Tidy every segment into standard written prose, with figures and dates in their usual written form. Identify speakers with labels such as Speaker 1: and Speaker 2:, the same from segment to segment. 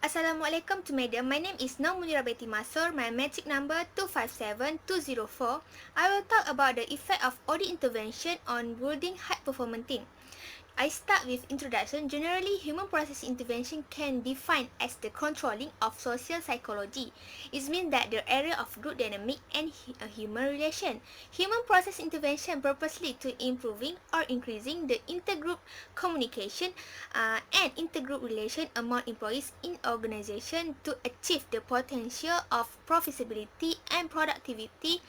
Speaker 1: Assalamualaikum to madam. My name is Nur Munira Betty Masur. My metric number 257204. I will talk about the effect of audit intervention on building high-performance team. I start with introduction. Generally, human process intervention can be defined as the controlling of social psychology. It means that the area of group dynamic and human relation. Human process intervention purposely to improving or increasing the intergroup communication and intergroup relation among employees in organization to achieve the potential of profitability and productivity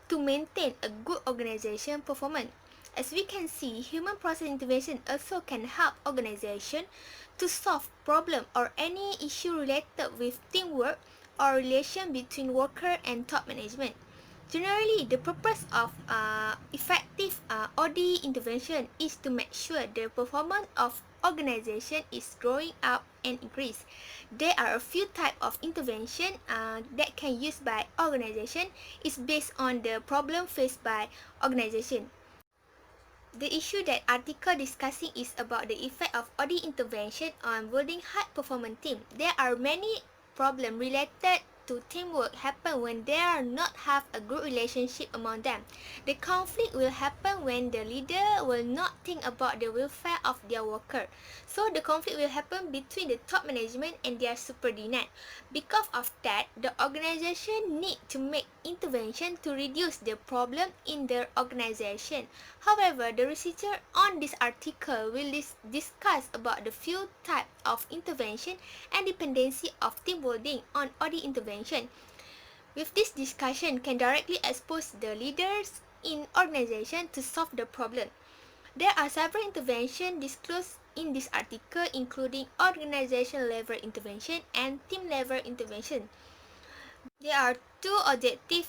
Speaker 1: to maintain a good organization performance. As we can see, human process intervention also can help organization to solve problem or any issue related with teamwork or relation between worker and top management. Generally, the purpose of effective audit intervention is to make sure the performance of organization is growing up and increase. There are a few types of intervention that can use by organization. Is based on the problem faced by organization. The issue that article discussing is about the effect of audit intervention on building high-performance team. There are many problems related to teamwork happen when they are not have a good relationship among them. The conflict will happen when the leader will not think about the welfare of their worker. So the conflict will happen between the top management and their subordinate. Because of that, the organization need to make intervention to reduce the problem in their organization. However, the researcher on this article will discuss about the few types of intervention and dependency of team building on audit intervention. With this discussion can directly expose the leaders in organization to solve the problem. There are several interventions disclosed in this article, including organization level intervention and team level intervention. There are two objectives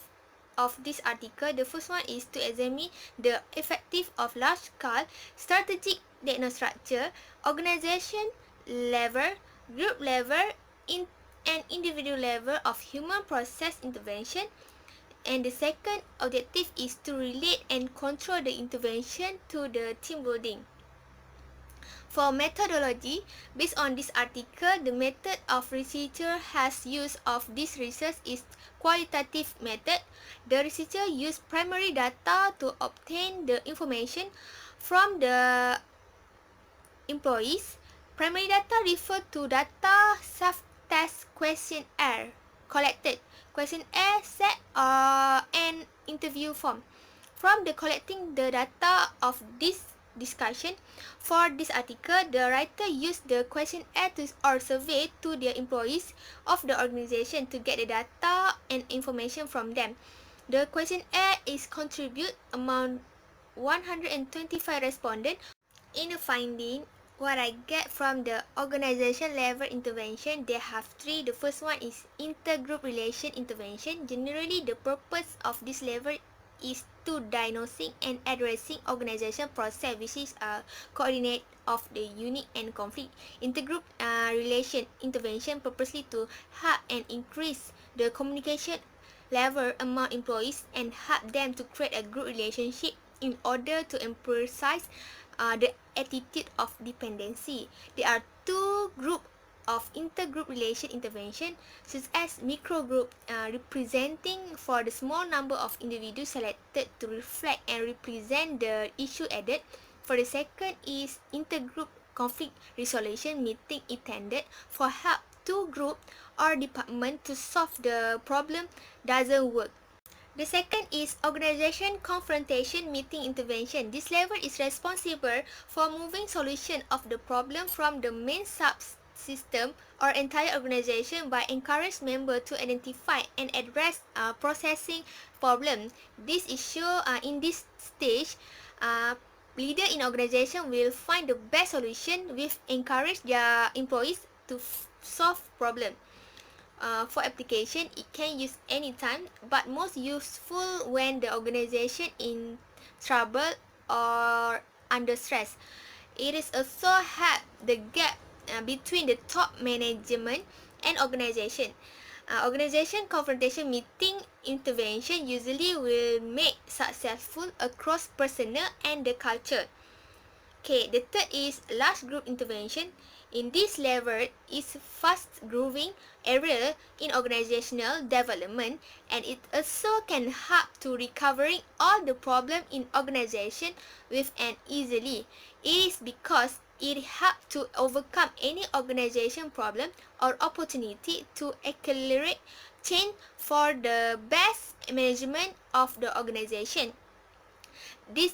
Speaker 1: of this article. The first one is to examine the effective of large-scale strategic technostructure, organization level, group level, and individual level of human process intervention. And the second objective is to relate and control the intervention to the team building. For methodology, based on this article, the method of researcher has used of this research is qualitative method. The researcher used primary data to obtain the information from the employees. Primary data refer to data self-test questionnaire collected, questionnaire set and interview form. From the collecting the data of this discussion, for this article, the writer used the questionnaire or survey to the employees of the organization to get the data and information from them. The questionnaire is contribute among 125 respondents. In the finding, what I get from the organization level intervention, they have three. The first one is intergroup relation intervention. Generally, the purpose of this level is to diagnosing and addressing organization process, which is coordinate of the unit and conflict. Intergroup relation intervention purposely to help and increase the communication level among employees and help them to create a group relationship in order to emphasize the attitude of dependency. There are two groups of intergroup relation intervention, such as microgroup representing for the small number of individuals selected to reflect and represent the issue added. For the second is intergroup conflict resolution meeting intended for help two group or department to solve the problem doesn't work. The second is organization confrontation meeting intervention. This level is responsible for moving solution of the problem from the main subsystem or entire organization by encourage members to identify and address processing problem. This issue in this stage, leader in organization will find the best solution with encourage their employees to solve problem. For application, it can use anytime, but most useful when the organization in trouble or under stress. It is also help the gap between the top management and organization. Organization confrontation meeting intervention usually will make successful across personnel and the culture. Okay, the third is large group intervention. In this level is fast-growing area in organizational development, and it also can help to recovering all the problem in organization with an easily. It is because it helps to overcome any organization problem or opportunity to accelerate change for the best management of the organization. This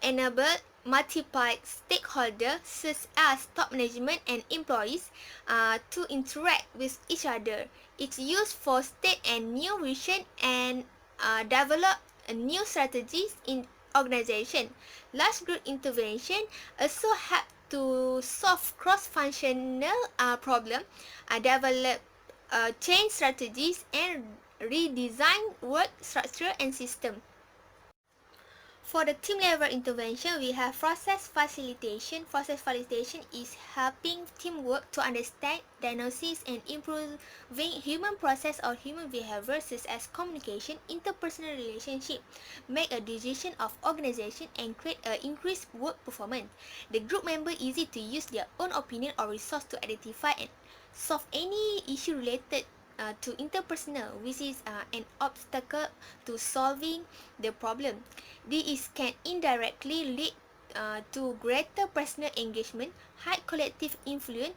Speaker 1: enable multiple stakeholders such as top management and employees to interact with each other. It's used for state and new vision and develop new strategies in organization. Large group intervention also help to solve cross-functional problem, develop change strategies and redesign work structure and system. For the team level intervention, we have process facilitation. Process facilitation is helping teamwork to understand, diagnosis, and improving human process or human behavior such as communication, interpersonal relationship, make a decision of organization, and create an increased work performance. The group member easy to use their own opinion or resource to identify and solve any issue related to interpersonal, which is an obstacle to solving the problem. This can indirectly lead to greater personal engagement, high collective influence,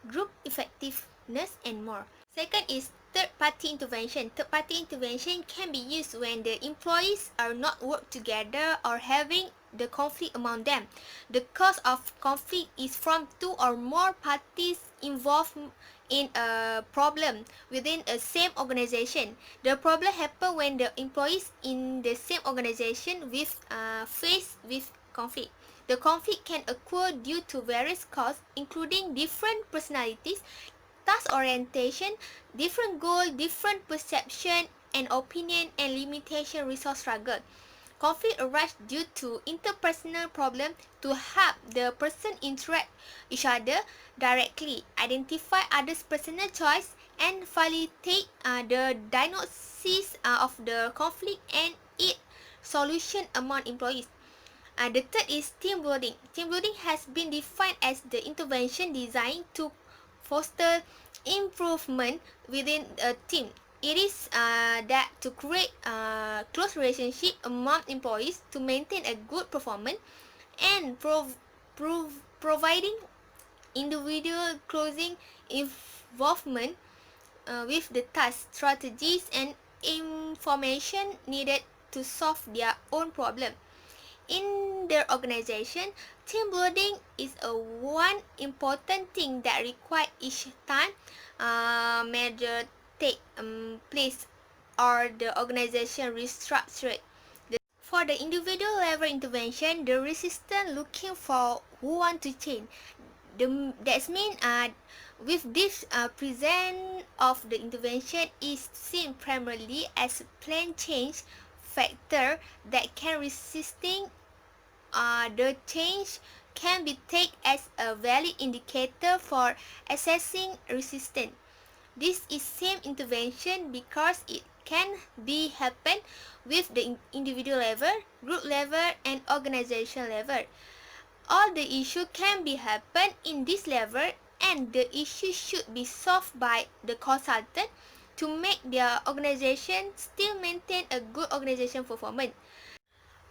Speaker 1: group effectiveness, and more. Second is third-party intervention. Third-party intervention can be used when the employees are not work together or having the conflict among them. The cause of conflict is from two or more parties involved in a problem within a same organization. The problem happen when the employees in the same organization face with conflict. The conflict can occur due to various causes, including different personalities, task orientation, different goal, different perception and opinion, and limitation resource struggle. Conflict arises due to interpersonal problem. To help the person interact each other directly, identify others' personal choice, and facilitate the diagnosis of the conflict and its solution among employees. The third is team building. Team building has been defined as the intervention designed to foster improvement within a team. It is that to create a close relationship among employees to maintain a good performance and providing individual closing involvement with the task, strategies, and information needed to solve their own problem. In their organization, team building is a one important thing that require each time measure take place or the organization restructured. For the individual level intervention, the resistant looking for who want to change. That's mean with this present of the intervention is seen primarily as planned change factor that can resisting the change can be taken as a valid indicator for assessing resistance. This is same intervention because it can be happen with the individual level, group level, and organization level. All the issue can be happen in this level, and the issue should be solved by the consultant to make their organization still maintain a good organization performance.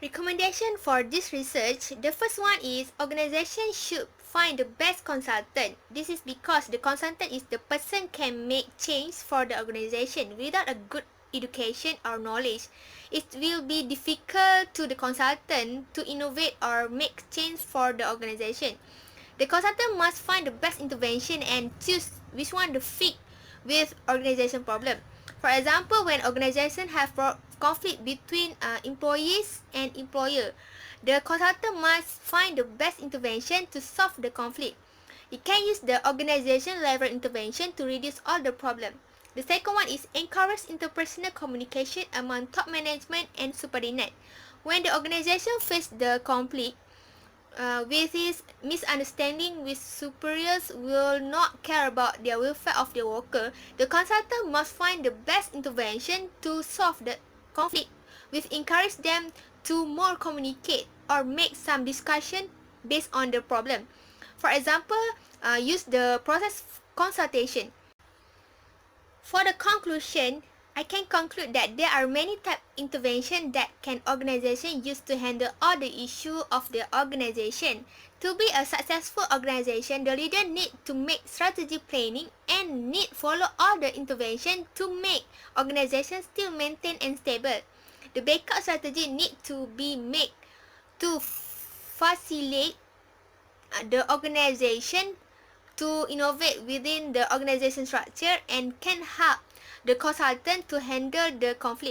Speaker 1: Recommendation for this research, the first one is organization should find the best consultant. This is because the consultant is the person can make change for the organization. Without a good education or knowledge, it will be difficult to the consultant to innovate or make change for the organization. The consultant must find the best intervention and choose which one to fit with organization problem. For example, when organization have conflict between employees and employer, the consultant must find the best intervention to solve the conflict. It can use the organization level intervention to reduce all the problem. The second one is encourage interpersonal communication among top management and subordinate. When the organization face the conflict, with his misunderstanding with superiors will not care about their welfare of their worker, the consultant must find the best intervention to solve the conflict, which encourage them to more communicate or make some discussion based on the problem. For example, use the process consultation. For the conclusion, I can conclude that there are many type intervention that can organization use to handle all the issue of the organization. To be a successful organization, the leader need to make strategy planning and need follow all the intervention to make organization still maintain and stable. The backup strategy need to be made to facilitate the organization to innovate within the organization structure and can help the consultant to handle the conflict.